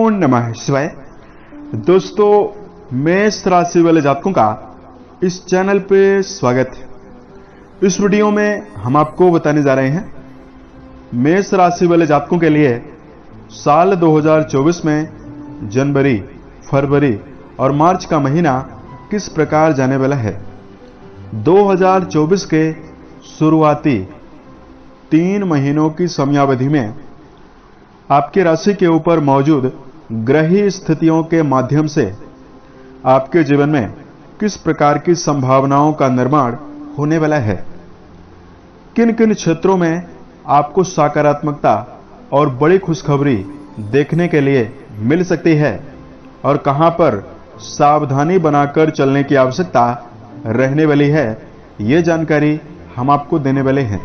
ओम नमः शिवाय। दोस्तों, मेष राशि वाले जातकों का इस चैनल पे स्वागत है। इस वीडियो में हम आपको बताने जा रहे हैं मेष राशि वाले जातकों के लिए साल 2024 में जनवरी, फरवरी और मार्च का महीना किस प्रकार जाने वाला है। 2024 के शुरुआती 3 महीनों की समयावधि में आपके राशि के ऊपर मौजूद ग्रही स्थितियों के माध्यम से आपके जीवन में किस प्रकार की संभावनाओं का निर्माण होने वाला है, किन किन क्षेत्रों में आपको सकारात्मकता और बड़ी खुशखबरी देखने के लिए मिल सकती है और कहां पर सावधानी बनाकर चलने की आवश्यकता रहने वाली है, ये जानकारी हम आपको देने वाले हैं।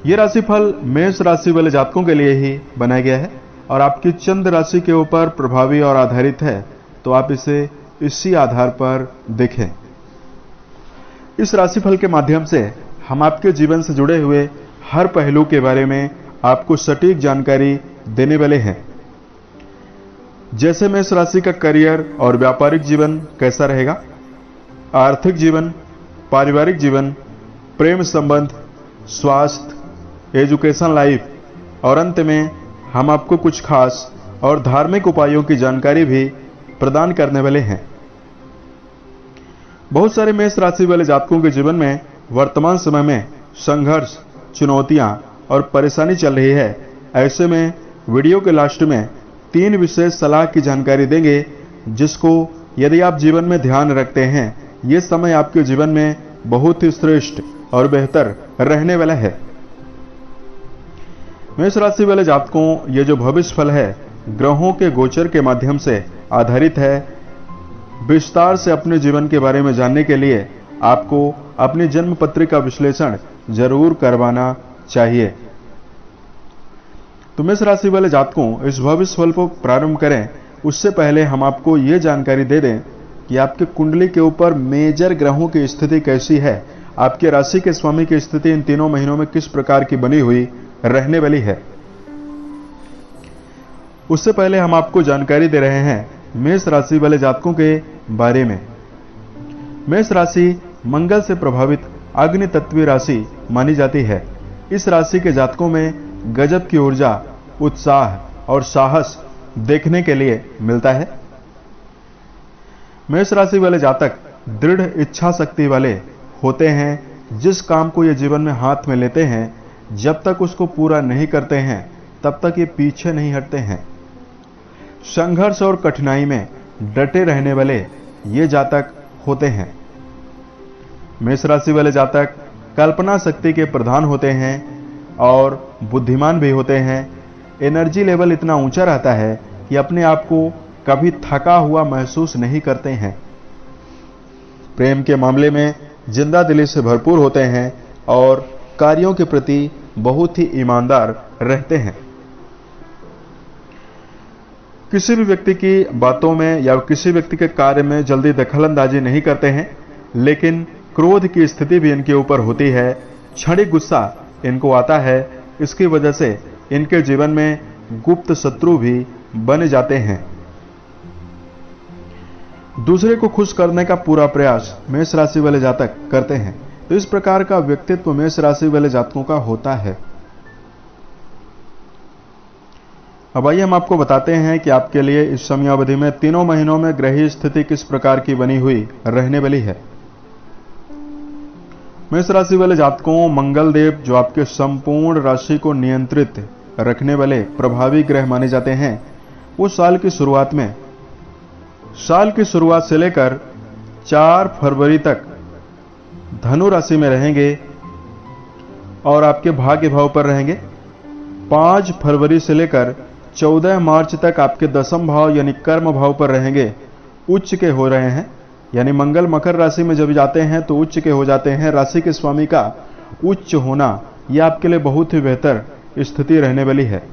यह राशिफल मेष राशि वाले जातकों के लिए ही बनाया गया है और आपकी चंद्र राशि के ऊपर प्रभावी और आधारित है, तो आप इसे इसी आधार पर देखें। इस राशिफल के माध्यम से हम आपके जीवन से जुड़े हुए हर पहलू के बारे में आपको सटीक जानकारी देने वाले हैं। जैसे मेष राशि का करियर और व्यापारिक जीवन कैसा रहेगा, आर्थिक जीवन, पारिवारिक जीवन, प्रेम संबंध, स्वास्थ्य, एजुकेशन लाइफ और अंत में हम आपको कुछ खास और धार्मिक उपायों की जानकारी भी प्रदान करने वाले हैं। बहुत सारे मेष राशि वाले जातकों के जीवन में वर्तमान समय में संघर्ष, चुनौतियां और परेशानी चल रही है। ऐसे में वीडियो के लास्ट में 3 विशेष सलाह की जानकारी देंगे, जिसको यदि आप जीवन में ध्यान रखते हैं, ये समय आपके जीवन में बहुत ही श्रेष्ठ और बेहतर रहने वाला है। मेष राशि वाले जातकों, ये जो भविष्य फल है ग्रहों के गोचर के माध्यम से आधारित है। विस्तार से अपने जीवन के बारे में जानने के लिए आपको अपनी जन्म पत्री का विश्लेषण जरूर करवाना चाहिए। तो मेष राशि वाले जातकों, इस भविष्य फल को प्रारंभ करें उससे पहले हम आपको ये जानकारी दे दें कि आपके कुंडली के ऊपर मेजर ग्रहों की स्थिति कैसी है, आपके राशि के स्वामी की स्थिति इन 3 महीनों में किस प्रकार की बनी हुई रहने वाली है। उससे पहले हम आपको जानकारी दे रहे हैं मेष राशि वाले जातकों के बारे में। मेष राशि मंगल से प्रभावित अग्नि तत्वीय राशि मानी जाती है। इस राशि के जातकों में गजब की ऊर्जा, उत्साह और साहस देखने के लिए मिलता है। मेष राशि वाले जातक दृढ़ इच्छा शक्ति वाले होते हैं। जिस काम को ये जीवन में हाथ में लेते हैं, जब तक उसको पूरा नहीं करते हैं तब तक ये पीछे नहीं हटते हैं। संघर्ष और कठिनाई में डटे रहने वाले ये जातक होते हैं। मेष राशि वाले जातक कल्पना शक्ति के प्रधान होते हैं और बुद्धिमान भी होते हैं। एनर्जी लेवल इतना ऊंचा रहता है कि अपने आप को कभी थका हुआ महसूस नहीं करते हैं। प्रेम के मामले में जिंदा दिली से भरपूर होते हैं और कार्यों के प्रति बहुत ही ईमानदार रहते हैं। किसी भी व्यक्ति की बातों में या किसी व्यक्ति के कार्य में जल्दी दखलंदाजी नहीं करते हैं, लेकिन क्रोध की स्थिति भी इनके ऊपर होती है। क्षणिक गुस्सा इनको आता है, इसकी वजह से इनके जीवन में गुप्त शत्रु भी बन जाते हैं। दूसरे को खुश करने का पूरा प्रयास मेष राशि वाले जातक करते हैं, तो इस प्रकार का व्यक्तित्व मेष राशि वाले जातकों का होता है। अब आइए हम आपको बताते हैं कि आपके लिए इस समयावधि में 3 महीनों में ग्रही स्थिति किस प्रकार की बनी हुई रहने वाली है। मेष राशि वाले जातकों, मंगल देव जो आपके संपूर्ण राशि को नियंत्रित रखने वाले प्रभावी ग्रह माने जाते हैं, वो साल की शुरुआत से लेकर 4 फरवरी तक धनु राशि में रहेंगे और आपके भाग्य भाव पर रहेंगे। 5 फरवरी से लेकर 14 मार्च तक आपके 10म भाव यानी कर्म भाव पर रहेंगे। उच्च के हो रहे हैं, यानी मंगल मकर राशि में जब जाते हैं तो उच्च के हो जाते हैं। राशि के स्वामी का उच्च होना यह आपके लिए बहुत ही बेहतर स्थिति रहने वाली है।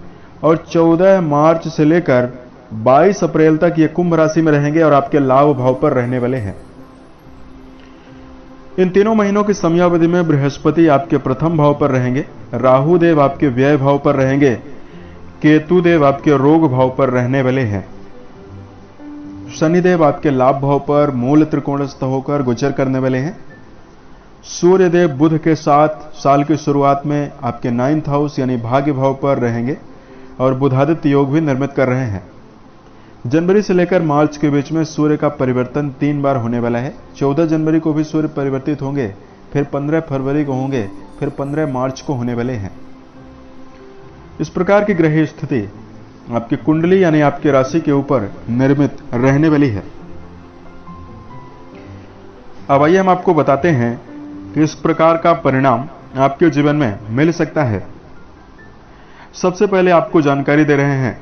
और 14 मार्च से लेकर 22 अप्रैल तक ये कुंभ राशि में रहेंगे और आपके लाभ भाव पर रहने वाले हैं। इन 3 महीनों की समयावधि में बृहस्पति आपके प्रथम भाव पर रहेंगे, राहु देव आपके व्यय भाव पर रहेंगे, केतु देव आपके रोग भाव पर रहने वाले हैं। शनिदेव आपके लाभ भाव पर मूल त्रिकोणस्थ होकर गोचर करने वाले हैं। सूर्यदेव बुध के साथ साल की शुरुआत में आपके 9th हाउस यानी भाग्य भाव पर रहेंगे और बुधादित्य योग भी निर्मित कर रहे हैं। जनवरी से लेकर मार्च के बीच में सूर्य का परिवर्तन 3 बार होने वाला है। 14 जनवरी को भी सूर्य परिवर्तित होंगे, फिर 15 फरवरी को होंगे, फिर 15 मार्च को होने वाले हैं। इस प्रकार की ग्रह स्थिति आपकी कुंडली यानी आपकी राशि के ऊपर निर्मित रहने वाली है। अब आइए हम आपको बताते हैं कि इस प्रकार का परिणाम आपके जीवन में मिल सकता है। सबसे पहले आपको जानकारी दे रहे हैं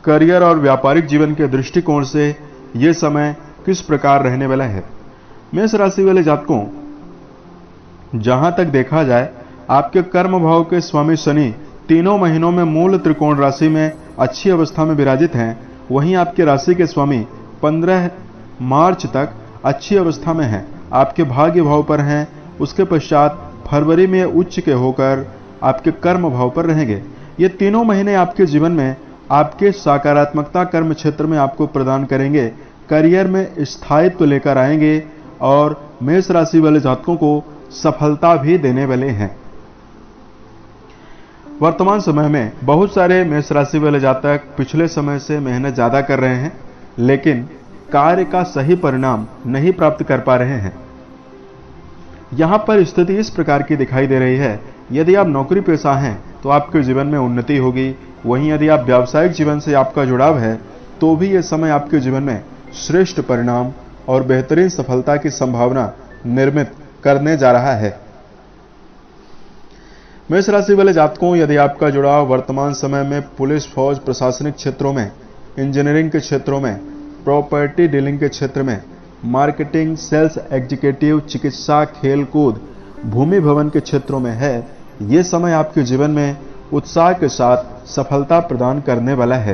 करियर और व्यापारिक जीवन के दृष्टिकोण से यह समय किस प्रकार रहने वाला है। मेष राशि वाले जातकों, जहां तक देखा जाए आपके कर्म भाव के स्वामी शनि तीनों महीनों में मूल त्रिकोण राशि में अच्छी अवस्था में विराजित हैं। वहीं आपके राशि के स्वामी 15 मार्च तक अच्छी अवस्था में हैं, आपके भाग्य भाव पर हैं। उसके पश्चात फरवरी में उच्च के होकर आपके कर्म भाव पर रहेंगे। ये तीनों महीने आपके जीवन में आपके सकारात्मकता कर्म क्षेत्र में आपको प्रदान करेंगे, करियर में स्थायित्व लेकर आएंगे और मेष राशि वाले जातकों को सफलता भी देने वाले हैं। वर्तमान समय में बहुत सारे मेष राशि वाले जातक पिछले समय से मेहनत ज्यादा कर रहे हैं, लेकिन कार्य का सही परिणाम नहीं प्राप्त कर पा रहे हैं। यहां पर स्थिति इस प्रकार की दिखाई दे रही है। यदि आप नौकरी पेशा हैं तो आपके जीवन में उन्नति होगी। वहीं यदि आप व्यावसायिक जीवन से आपका जुड़ाव है तो भी यह समय आपके जीवन में श्रेष्ठ परिणाम और बेहतरीन सफलता की संभावना निर्मित करने जा रहा है। मेष राशि वाले जातकों, यदि आपका जुड़ाव वर्तमान समय में पुलिस, फौज, प्रशासनिक क्षेत्रों में, इंजीनियरिंग के क्षेत्रों में, प्रॉपर्टी डीलिंग के क्षेत्र में, मार्केटिंग, सेल्स एग्जीक्यूटिव, चिकित्सा, खेल कूद, भूमि भवन के क्षेत्रों में है, ये समय आपके जीवन में उत्साह के साथ सफलता प्रदान करने वाला है।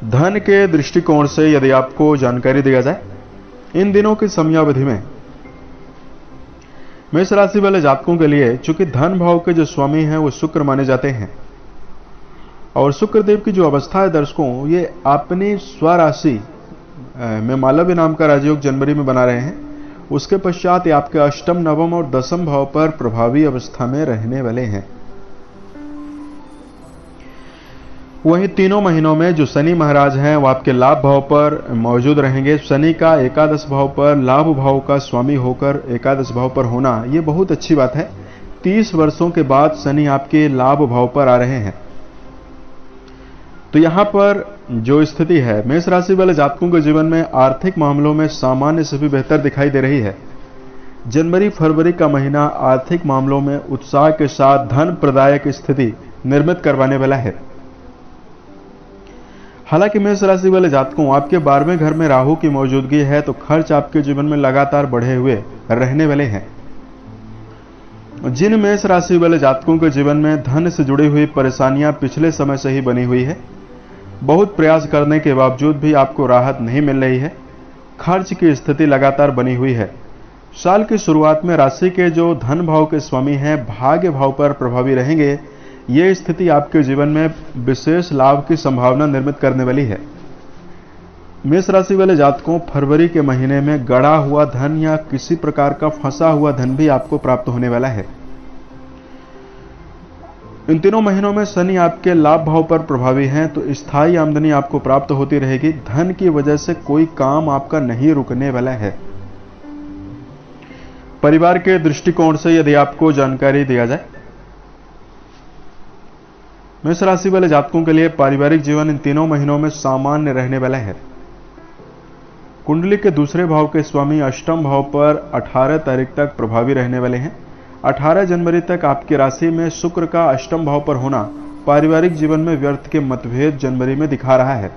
धन के दृष्टिकोण से यदि आपको जानकारी दिया जाए, इन दिनों की समयावधि में मेष राशि वाले जातकों के लिए चूंकि धन भाव के जो स्वामी हैं वो शुक्र माने जाते हैं और शुक्र देव की जो अवस्था है दर्शकों, ये अपनी स्वराशि में मालव्य नाम का राजयोग जनवरी में बना रहे हैं। उसके पश्चात ये आपके अष्टम, नवम और दसम भाव पर प्रभावी अवस्था में रहने वाले हैं। वहीं तीनों महीनों में जो शनि महाराज हैं वो आपके लाभ भाव पर मौजूद रहेंगे। शनि का एकादश भाव पर लाभ भाव का स्वामी होकर एकादश भाव पर होना ये बहुत अच्छी बात है। 30 वर्षों के बाद शनि आपके लाभ भाव पर आ रहे हैं। तो यहां पर जो स्थिति है, मेष राशि वाले जातकों के जीवन में आर्थिक मामलों में सामान्य से भी बेहतर दिखाई दे रही है। जनवरी फरवरी का महीना आर्थिक मामलों में उत्साह के साथ धन प्रदायक स्थिति निर्मित करवाने वाला है। हालांकि मेष राशि वाले जातकों, आपके 12वें घर में राहु की मौजूदगी है तो खर्च आपके जीवन में लगातार बढ़े हुए रहने वाले हैं। जिन मेष राशि वाले जातकों के जीवन में धन से जुड़ी हुई परेशानियां पिछले समय से ही बनी हुई है, बहुत प्रयास करने के बावजूद भी आपको राहत नहीं मिल रही है, खर्च की स्थिति लगातार बनी हुई है। साल की शुरुआत में राशि के जो धन भाव के स्वामी हैं भाग्य भाव पर प्रभावी रहेंगे। ये स्थिति आपके जीवन में विशेष लाभ की संभावना निर्मित करने वाली है। मेष राशि वाले जातकों, फरवरी के महीने में गड़ा हुआ धन या किसी प्रकार का फंसा हुआ धन भी आपको प्राप्त होने वाला है। इन तीनों महीनों में शनि आपके लाभ भाव पर प्रभावी हैं तो स्थायी आमदनी आपको प्राप्त होती रहेगी। धन की वजह से कोई काम आपका नहीं रुकने वाला है। परिवार के दृष्टिकोण से यदि आपको जानकारी दिया जाए, मेष राशि वाले जातकों के लिए पारिवारिक जीवन इन तीनों महीनों में सामान्य रहने वाला है। कुंडली के दूसरे भाव के स्वामी अष्टम भाव पर 18 तारीख तक प्रभावी रहने वाले हैं। 18 जनवरी तक आपकी राशि में शुक्र का अष्टम भाव पर होना पारिवारिक जीवन में व्यर्थ के मतभेद जनवरी में दिखा रहा है।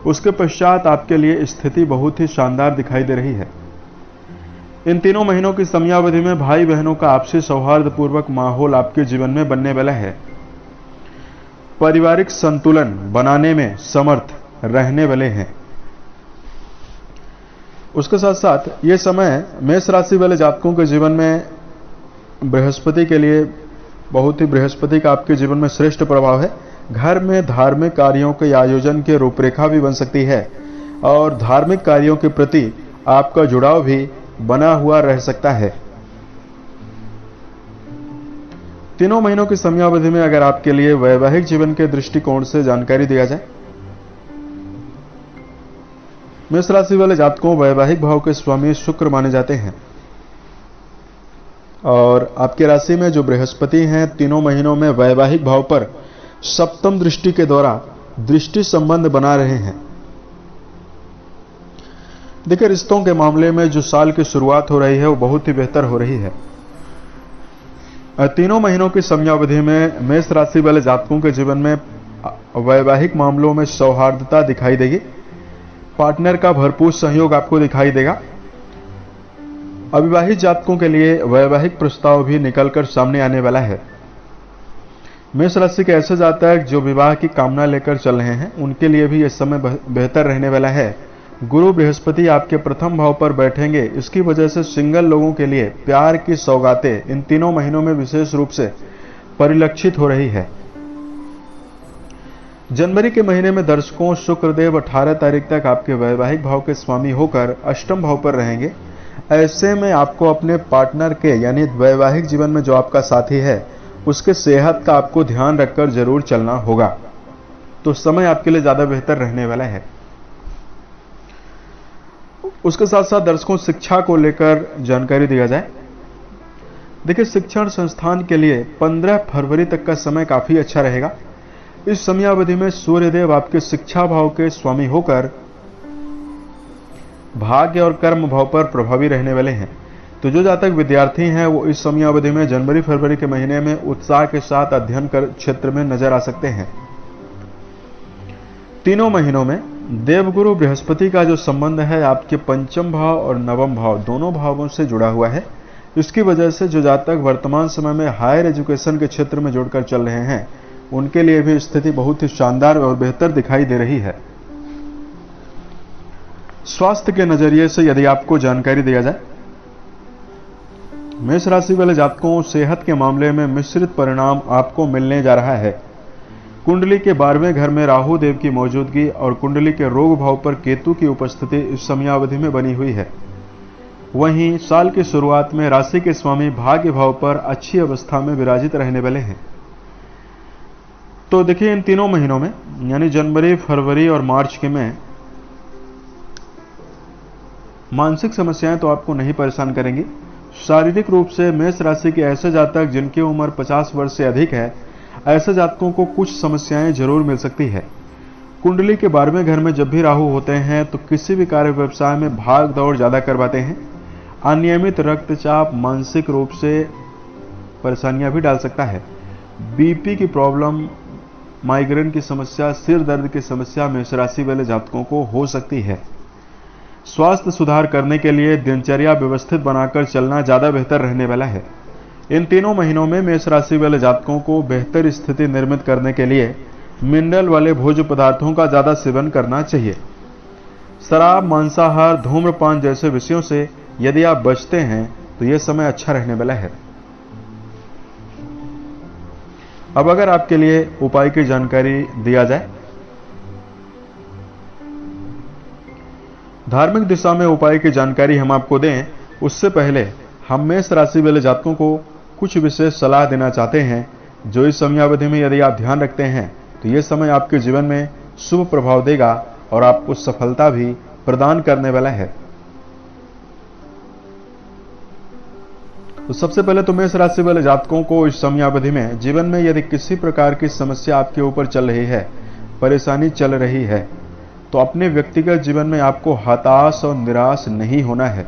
उसके पश्चात आपके लिए स्थिति बहुत ही शानदार दिखाई दे रही है। इन तीनों महीनों की समयावधि में भाई बहनों का आपसी सौहार्दपूर्वक माहौल आपके जीवन में बनने वाला है। पारिवारिक संतुलन बनाने में समर्थ रहने वाले हैं। उसके साथ साथ ये समय मेष राशि वाले जातकों के जीवन में बृहस्पति के लिए बहुत ही बृहस्पति का आपके जीवन में श्रेष्ठ प्रभाव है। घर में धार्मिक कार्यों के आयोजन की रूपरेखा भी बन सकती है और धार्मिक कार्यों के प्रति आपका जुड़ाव भी बना हुआ रह सकता है। तीनों महीनों की समयावधि में अगर आपके लिए वैवाहिक जीवन के दृष्टिकोण से जानकारी दिया जाए, मेष राशि वाले जातकों वैवाहिक भाव के स्वामी शुक्र माने जाते हैं और आपकी राशि में जो बृहस्पति हैं तीनों महीनों में वैवाहिक भाव पर सप्तम दृष्टि के द्वारा दृष्टि संबंध बना रहे हैं। देखिए, रिश्तों के मामले में जो साल की शुरुआत हो रही है वो बहुत ही बेहतर हो रही है। तीनों महीनों की समयावधि में मेष राशि वाले जातकों के जीवन में वैवाहिक मामलों में सौहार्दता दिखाई देगी। पार्टनर का भरपूर सहयोग आपको दिखाई देगा। अविवाहित जातकों के लिए वैवाहिक प्रस्ताव भी निकलकर सामने आने वाला है। मेष राशि के ऐसे जातक जो विवाह की कामना लेकर चल रहे हैं उनके लिए भी यह समय बेहतर रहने वाला है। गुरु बृहस्पति आपके प्रथम भाव पर बैठेंगे, इसकी वजह से सिंगल लोगों के लिए प्यार की सौगातें इन तीनों महीनों में विशेष रूप से परिलक्षित हो रही है। जनवरी के महीने में दर्शकों शुक्रदेव 18 तारीख तक आपके वैवाहिक भाव के स्वामी होकर अष्टम भाव पर रहेंगे। ऐसे में आपको अपने पार्टनर के यानी वैवाहिक जीवन में जो आपका साथी है उसके सेहत का आपको ध्यान रखकर जरूर चलना होगा। तो समय आपके लिए ज्यादा बेहतर रहने वाला है। उसके साथ साथ दर्शकों शिक्षा को लेकर जानकारी दिया जाए। देखिए, शिक्षण संस्थान के लिए 15 फरवरी तक का समय काफी अच्छा रहेगा। इस समयावधि में सूर्यदेव आपके शिक्षा भाव के स्वामी होकर भाग्य और कर्म भाव पर प्रभावी रहने वाले हैं। तो जो जातक विद्यार्थी हैं वो इस समयावधि में जनवरी फरवरी के महीने में उत्साह के साथ अध्ययन कर क्षेत्र में नजर आ सकते हैं। तीनों महीनों में देवगुरु बृहस्पति का जो संबंध है आपके पंचम भाव और नवम भाव दोनों भावों से जुड़ा हुआ है। इसकी वजह से जो जातक वर्तमान समय में हायर एजुकेशन के क्षेत्र में जुड़कर चल रहे हैं उनके लिए भी स्थिति बहुत ही शानदार और बेहतर दिखाई दे रही है। स्वास्थ्य के नजरिए से यदि आपको जानकारी दिया जाए, मेष राशि वाले जातकों सेहत के मामले में मिश्रित परिणाम आपको मिलने जा रहा है। कुंडली के 12वें घर में राहु देव की मौजूदगी और कुंडली के रोग भाव पर केतु की उपस्थिति इस समयावधि में बनी हुई है। वहीं साल की शुरुआत में राशि के स्वामी भाग्य भाव पर अच्छी अवस्था में विराजित रहने वाले हैं। तो देखिए, इन तीनों महीनों में यानी जनवरी फरवरी और मार्च के में मानसिक समस्याएं तो आपको नहीं परेशान करेंगी। शारीरिक रूप से मेष राशि के ऐसे जातक जिनकी उम्र 50 वर्ष से अधिक है ऐसे जातकों को कुछ समस्याएं जरूर मिल सकती है। कुंडली के 12वें घर में जब भी राहु होते हैं तो किसी भी कार्य व्यवसाय में भाग दौड़ ज्यादा करवाते हैं। अनियमित रक्तचाप मानसिक रूप से परेशानियां भी डाल सकता है। बीपी की प्रॉब्लम, माइग्रेन की समस्या, सिर दर्द की समस्या मेष राशि वाले जातकों को हो सकती है। स्वास्थ्य सुधार करने के लिए दिनचर्या व्यवस्थित बनाकर चलना ज्यादा बेहतर रहने वाला है। इन तीनों महीनों में मेष राशि वाले जातकों को बेहतर स्थिति निर्मित करने के लिए मिनरल वाले भोज्य पदार्थों का ज्यादा सेवन करना चाहिए। शराब, मांसाहार, धूम्रपान जैसे विषयों से यदि आप बचते हैं तो यह समय अच्छा रहने वाला है। अब अगर आपके लिए उपाय की जानकारी दिया जाए, धार्मिक दिशा में उपाय की जानकारी हम आपको दें उससे पहले हम मेष राशि वाले जातकों को कुछ विशेष सलाह देना चाहते हैं जो इस समयावधि में यदि आप ध्यान रखते हैं तो यह समय आपके जीवन में शुभ प्रभाव देगा और आपको सफलता भी प्रदान करने वाला है। तो सबसे पहले तो मेष राशि वाले जातकों को इस समयावधि में जीवन में यदि किसी प्रकार की समस्या आपके ऊपर चल रही है, परेशानी चल रही है, तो अपने व्यक्तिगत जीवन में आपको हताश और निराश नहीं होना है।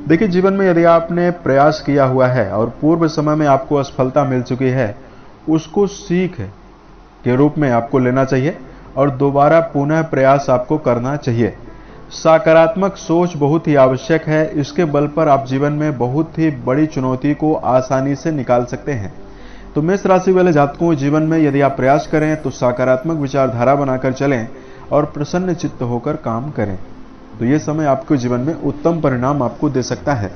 देखिए, जीवन में यदि आपने प्रयास किया हुआ है और पूर्व समय में आपको असफलता मिल चुकी है, उसको सीख के रूप में आपको लेना चाहिए और दोबारा पुनः प्रयास आपको करना चाहिए। सकारात्मक सोच बहुत ही आवश्यक है। इसके बल पर आप जीवन में बहुत ही बड़ी चुनौती को आसानी से निकाल सकते हैं। तो मेष राशि वाले जातकों जीवन में यदि आप प्रयास करें तो सकारात्मक विचारधारा बनाकर चलें और प्रसन्न चित्त होकर काम करें तो यह समय आपके जीवन में उत्तम परिणाम आपको दे सकता है।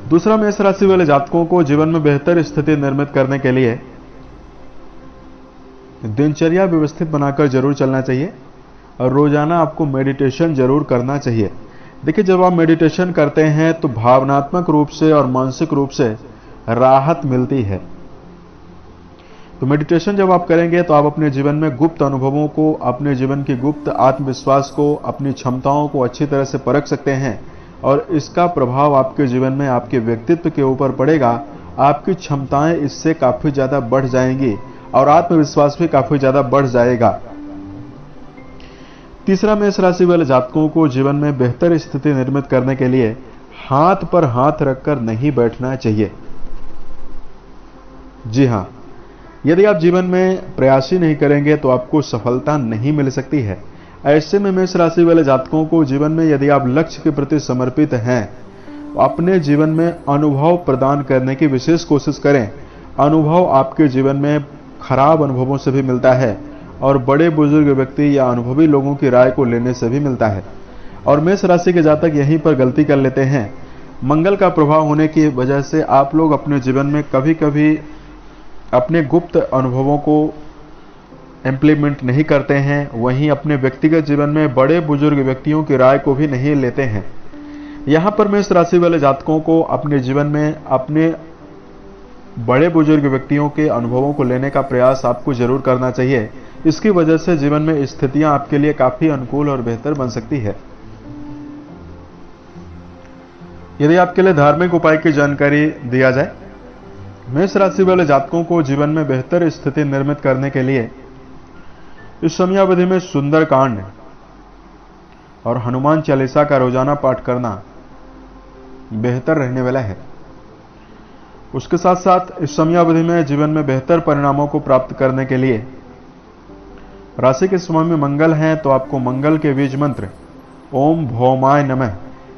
दूसरा, मेष राशि वाले जातकों को जीवन में बेहतर स्थिति निर्मित करने के लिए दिनचर्या व्यवस्थित बनाकर जरूर चलना चाहिए और रोजाना आपको मेडिटेशन जरूर करना चाहिए। देखिए, जब आप मेडिटेशन करते हैं तो भावनात्मक रूप से और मानसिक रूप से राहत मिलती है। तो मेडिटेशन जब आप करेंगे तो आप अपने जीवन में गुप्त अनुभवों को, अपने जीवन की गुप्त आत्मविश्वास को, अपनी क्षमताओं को अच्छी तरह से परख सकते हैं और इसका प्रभाव आपके जीवन में, आपके व्यक्तित्व के ऊपर पड़ेगा। आपकी क्षमताएं इससे काफी ज्यादा बढ़ जाएंगी और आत्मविश्वास भी काफी ज्यादा बढ़ जाएगा। तीसरा, मेष राशि वाले जातकों को जीवन में बेहतर स्थिति निर्मित करने के लिए हाथ पर हाथ रखकर नहीं बैठना चाहिए। जी हां, यदि आप जीवन में प्रयास ही नहीं करेंगे तो आपको सफलता नहीं मिल सकती है। ऐसे में मेष राशि वाले जातकों को जीवन में यदि आप लक्ष्य के प्रति समर्पित हैं, अपने जीवन में अनुभव प्रदान करने की विशेष कोशिश करें। अनुभव आपके जीवन में खराब अनुभवों से भी मिलता है और बड़े बुजुर्ग व्यक्ति या अनुभवी लोगों की राय को लेने से भी मिलता है। और मेष राशि के जातक यहीं पर गलती कर लेते हैं। मंगल का प्रभाव होने की वजह से आप लोग अपने जीवन में कभी कभी अपने गुप्त अनुभवों को इम्प्लीमेंट नहीं करते हैं, वहीं अपने व्यक्तिगत जीवन में बड़े बुजुर्ग व्यक्तियों की राय को भी नहीं लेते हैं। यहां पर मेष राशि वाले जातकों को अपने जीवन में अपने बड़े बुजुर्ग व्यक्तियों के अनुभवों को लेने का प्रयास आपको जरूर करना चाहिए। इसकी वजह से जीवन में स्थितियां आपके लिए काफी अनुकूल और बेहतर बन सकती है। यदि आपके लिए धार्मिक उपाय की जानकारी दिया जाए, मेष राशि वाले जातकों को जीवन में बेहतर स्थिति निर्मित करने के लिए इस समयावधि में सुंदरकांड और हनुमान चालीसा का रोजाना पाठ करना बेहतर रहने वाला है। उसके साथ साथ इस समयावधि में जीवन में बेहतर परिणामों को प्राप्त करने के लिए राशि के समय में मंगल है तो आपको मंगल के बीज मंत्र ओम भौमाय नमः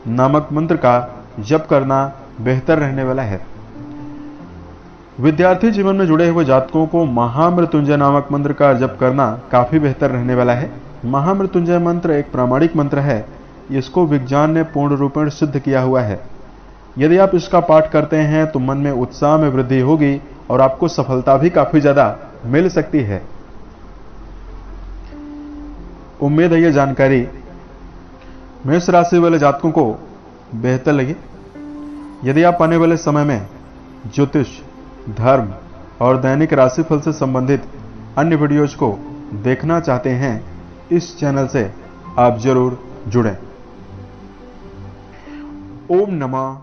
नामक मंत्र का जप करना बेहतर रहने वाला है। विद्यार्थी जीवन में जुड़े हुए जातकों को महामृत्युंजय नामक मंत्र का जप करना काफी बेहतर रहने वाला है। महामृत्युंजय मंत्र एक प्रामाणिक मंत्र है, इसको विज्ञान ने पूर्ण रूपेण सिद्ध किया हुआ है। यदि आप इसका पाठ करते हैं तो मन में उत्साह में वृद्धि होगी और आपको सफलता भी काफी ज्यादा मिल सकती है। उम्मीद है यह जानकारी मेष राशि वाले जातकों को बेहतर लगी। यदि आप आने वाले समय में ज्योतिष, धर्म और दैनिक राशिफल से संबंधित अन्य वीडियोज को देखना चाहते हैं, इस चैनल से आप जरूर जुड़ें। ओम नमः